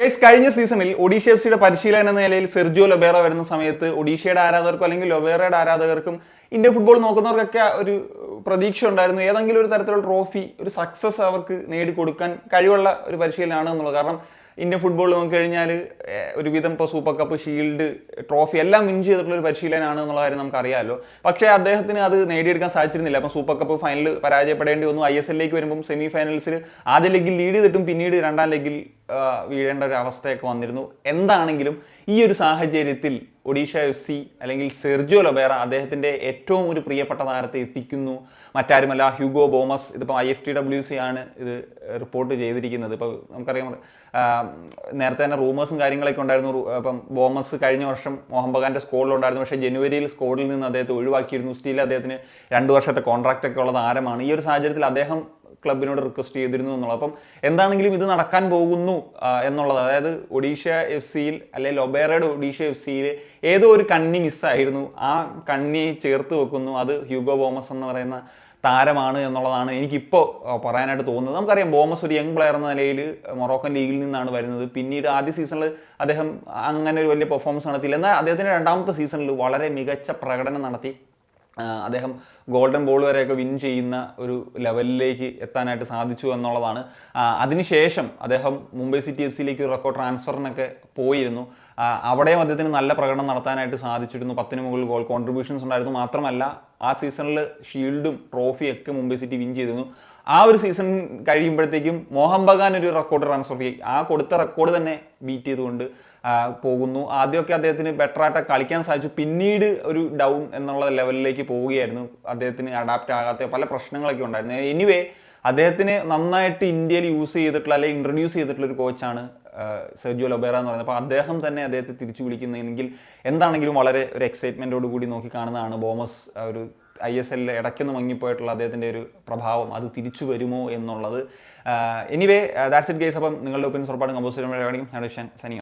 Guys, കഴിഞ്ഞ സീസണിൽ Odisha F സിയുടെ പരിശീലകൻ എന്ന നിലയിൽ സെർജിയോ ലൊബേറ വരുന്ന സമയത്ത് ഒഡീഷയുടെ ആരാധകർക്കും അല്ലെങ്കിൽ ലൊബേറയുടെ ആരാധകർക്കും ഇന്ത്യൻ ഫുട്ബോൾ നോക്കുന്നവർക്കൊക്കെ ഒരു പ്രതീക്ഷ ഉണ്ടായിരുന്നു. ഏതെങ്കിലും ഒരു തരത്തിലുള്ള ട്രോഫി, ഒരു സക്സസ് അവർക്ക് നേടിക്കൊടുക്കാൻ കഴിവുള്ള ഒരു പരിശീലനമാണ് എന്നുള്ളത്. കാരണം ഇന്ത്യൻ ഫുട്ബോൾ നോക്കിക്കഴിഞ്ഞാൽ ഒരുവിധം ഇപ്പോൾ സൂപ്പർ കപ്പ്, ഷീൽഡ്, ട്രോഫി എല്ലാം വിൻ ചെയ്തിട്ടുള്ള ഒരു പരിശീലനമാണ് എന്നുള്ള കാര്യം നമുക്കറിയാമല്ലോ. പക്ഷേ അദ്ദേഹത്തിന് അത് നേടിയെടുക്കാൻ സാധിച്ചിരുന്നില്ല. അപ്പം സൂപ്പർ കപ്പ് ഫൈനൽ പരാജയപ്പെടേണ്ടി വന്നു. ISL വരുമ്പം സെമി ഫൈനൽസിൽ ആദ്യ ലെഗിൽ ലീഡ് ചെയ്തിട്ടും പിന്നീട് രണ്ടാം ലെഗിൽ വീഴേണ്ട ഒരു അവസ്ഥയൊക്കെ വന്നിരുന്നു. എന്താണെങ്കിലും ഈ ഒരു സാഹചര്യത്തിൽ ഒഡീഷ FC അല്ലെങ്കിൽ സെർജിയോ ലൊബേറ അദ്ദേഹത്തിൻ്റെ ഏറ്റവും ഒരു പ്രിയപ്പെട്ട താരത്തെ എത്തിക്കുന്നു. മറ്റാരുമല്ല, ഹ്യൂഗോ ബോമസ്. ഇതിപ്പോൾ IFTWC ആണ് ഇത് റിപ്പോർട്ട് ചെയ്തിരിക്കുന്നത്. ഇപ്പോൾ നമുക്കറിയാം, നേരത്തെ തന്നെ റൂമേഴ്സും കാര്യങ്ങളൊക്കെ ഉണ്ടായിരുന്നു. ഇപ്പം ബോമസ് കഴിഞ്ഞ വർഷം മോഹൻ ബഗാന്റെ സ്കോഡിലുണ്ടായിരുന്നു. പക്ഷേ ജനുവരിയിൽ സ്കോഡിൽ നിന്ന് അദ്ദേഹത്തെ ഒഴിവാക്കിയിരുന്നു. സ്റ്റിൽ അദ്ദേഹത്തിന് 2 വർഷത്തെ കോൺട്രാക്റ്റ് ഒക്കെ ഉള്ള താരമാണ്. ഈ ഒരു സാഹചര്യത്തിൽ അദ്ദേഹം ക്ലബിനോട് റിക്വസ്റ്റ് ചെയ്തിരുന്നു എന്നുള്ളത്. അപ്പം എന്താണെങ്കിലും ഇത് നടക്കാൻ പോകുന്നു എന്നുള്ളത്, അതായത് ഒഡീഷ FC അല്ലെങ്കിൽ ലൊബേറയുടെ ഒഡീഷ FC ഏതോ ഒരു കണ്ണി മിസ്സായിരുന്നു. ആ കണ്ണി ചേർത്ത് വെക്കുന്നു. അത് ഹ്യൂഗോ ബോമസ് എന്ന് പറയുന്ന താരമാണ് എന്നുള്ളതാണ് എനിക്കിപ്പോൾ പറയാനായിട്ട് തോന്നുന്നത്. നമുക്കറിയാം, ബോമസ് ഒരു യങ് പ്ലെയർ എന്ന നിലയിൽ മൊറോക്കൻ ലീഗിൽ നിന്നാണ് വരുന്നത്. പിന്നീട് ആദ്യ സീസണിൽ അദ്ദേഹം അങ്ങനെ ഒരു വലിയ പെർഫോമൻസ് നടത്തിയില്ല. എന്നാൽ അദ്ദേഹത്തിൻ്റെ രണ്ടാമത്തെ സീസണിൽ വളരെ മികച്ച പ്രകടനം നടത്തി. അദ്ദേഹം ഗോൾഡൻ ബോൾ വരെയൊക്കെ വിൻ ചെയ്യുന്ന ഒരു ലെവലിലേക്ക് എത്താനായിട്ട് സാധിച്ചു എന്നുള്ളതാണ്. അതിനുശേഷം അദ്ദേഹം മുംബൈ സിറ്റി FC ഒരു റെക്കോർഡ് ട്രാൻസ്ഫറിനൊക്കെ പോയിരുന്നു. അവിടെയും അദ്ദേഹത്തിന് നല്ല പ്രകടനം നടത്താനായിട്ട് സാധിച്ചിരുന്നു. 10ന് മുകളിൽ ഗോൾ കോൺട്രിബ്യൂഷൻസ് ഉണ്ടായിരുന്നു. മാത്രമല്ല ആ സീസണിൽ ഷീൽഡും ട്രോഫിയൊക്കെ മുംബൈ സിറ്റി വിൻ ചെയ്തിരുന്നു. ആ ഒരു സീസൺ കഴിയുമ്പോഴത്തേക്കും മോഹൻ ബഗാൻ ഒരു റെക്കോർഡ് ട്രാൻസ്ഫർ ഫീ, ആ കൊടുത്ത റെക്കോർഡ് തന്നെ ബീറ്റ് ചെയ്തുകൊണ്ട് പോകുന്നു. ആദ്യമൊക്കെ അദ്ദേഹത്തിന് ബെറ്ററായിട്ട് കളിക്കാൻ സാധിച്ചു. പിന്നീട് ഒരു ഡൗൺ എന്നുള്ള ലെവലിലേക്ക് പോവുകയായിരുന്നു. അദ്ദേഹത്തിന് അഡാപ്റ്റ് ആകാത്ത പല പ്രശ്നങ്ങളൊക്കെ ഉണ്ടായിരുന്നു. എനിവേ, അദ്ദേഹത്തിന് നന്നായിട്ട് ഇന്ത്യയിൽ യൂസ് ചെയ്തിട്ടുള്ള അല്ലെങ്കിൽ ഇൻട്രൊഡ്യൂസ് ചെയ്തിട്ടുള്ള ഒരു കോച്ചാണ് സെർജിയോ ലൊബേറ എന്ന് പറയുന്നത്. അപ്പോൾ അദ്ദേഹം തന്നെ അദ്ദേഹത്തെ തിരിച്ചു വിളിക്കുന്നതെങ്കിൽ എന്താണെങ്കിലും വളരെ ഒരു എക്സൈറ്റ്മെൻറ്റോട് കൂടി നോക്കി കാണുന്നതാണ്. ബോമസ് ഒരു ISL ഇടയ്ക്കൊന്ന് മങ്ങിപ്പോയിട്ടുള്ള അദ്ദേഹത്തിൻ്റെ ഒരു പ്രഭാവം അത് തിരിച്ചു വരുമോ എന്നുള്ളത്. Anyway, that's it guys. അപ്പം നിങ്ങളുടെ ഒപ്പീനിയൻസ് ഉറപ്പാടും കമ്പോസ് ചെയ്യുമ്പോഴാണെങ്കിൽ സനി.